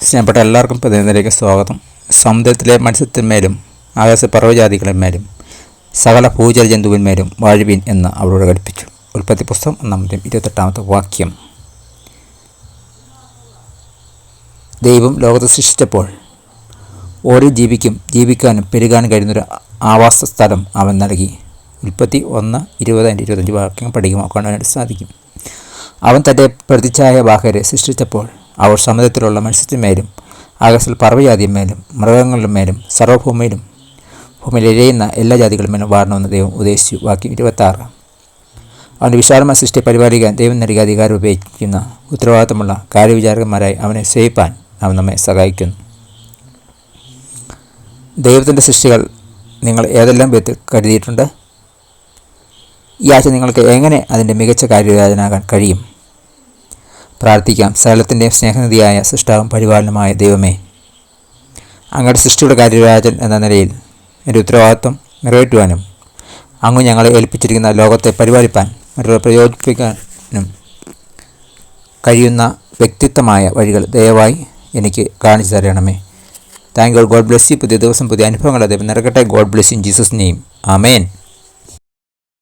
സ്നേഹപ്പെട്ട എല്ലാവർക്കും പ്രതിനിധിയിലേക്ക് സ്വാഗതം. സമുദ്രത്തിലെ മത്സ്യത്തിന്മേലും ആകാശ പർവ്വജാതികളിന്മേലും സകല ഭൂചര ജന്തുവിന്മേലും വാഴുവീൻ എന്ന് അവരോട് കൽപ്പിച്ചു. ഉൽപ്പത്തി പുസ്തകം 1-28 വാക്യം. ദൈവം ലോകത്തെ സൃഷ്ടിച്ചപ്പോൾ ഓരോ ജീവിക്കും ജീവിക്കാനും പെരുകാനും കഴിയുന്നൊരു ആവാസ സ്ഥലം അവൻ നൽകി. ഉൽപ്പത്തി 1:20-25 വാക്യം പഠിക്കുമ്പോൾ കാണാനായിട്ട് സാധിക്കും. അവൻ തൻ്റെ പ്രതിച്ഛായ ബാഹ്യരെ സൃഷ്ടിച്ചപ്പോൾ അവർ സമുദ്രത്തിലുള്ള മത്സ്യത്തിന്മേലും ആകാശത്തിൽ പർവ്വജാതിന്മേലും മൃഗങ്ങളുടെ മേലും സർവ്വഭൂമിയിലും ഭൂമിയിൽ എഴയുന്ന എല്ലാ ജാതികളുമേലും വാഴണമെന്ന് ദൈവം ഉദ്ദേശിച്ചു. വാക്യം 26. അവൻ്റെ വിശാലമായ സൃഷ്ടിയെ പരിപാലിക്കാൻ ദൈവം നൽകിയ അധികാരം ഉപയോഗിക്കുന്ന ഉത്തരവാദിത്തമുള്ള കാര്യവിചാരകന്മാരായി അവനെ സേവിപ്പാൻ അവൻ നമ്മെ സഹായിക്കുന്നു. ദൈവത്തിൻ്റെ സൃഷ്ടികൾ നിങ്ങൾ ഏതെല്ലാം വിധത്തിൽ കരുതിയിട്ടുണ്ട്? ഈ ആഴ്ച നിങ്ങൾക്ക് എങ്ങനെ അതിൻ്റെ മികച്ച കാര്യവിചാരകനാകാൻ കഴിയും? പ്രാർത്ഥിക്കാം. സകലത്തിൻ്റെയും സ്നേഹനിധിയായ സൃഷ്ടാവും പരിപാലനമായ ദൈവമേ, അങ്ങയുടെ സൃഷ്ടിയുടെ കാര്യരാജൻ എന്ന നിലയിൽ എൻ്റെ ഉത്തരവാദിത്വം നിറവേറ്റുവാനും അങ്ങ് ഞങ്ങളെ ഏൽപ്പിച്ചിരിക്കുന്ന ലോകത്തെ പരിപാലിപ്പാൻ മറ്റുള്ള പ്രയോജിപ്പിക്കാനും കഴിയുന്ന വ്യക്തിത്വമായ വഴികൾ ദയവായി എനിക്ക് കാണിച്ചു തരണമേ. Thank you. God bless you. പുതിയ ദിവസം പുതിയ അനുഭവങ്ങൾ ദൈവം നിറക്കട്ടെ. God bless in Jesus name. Amen.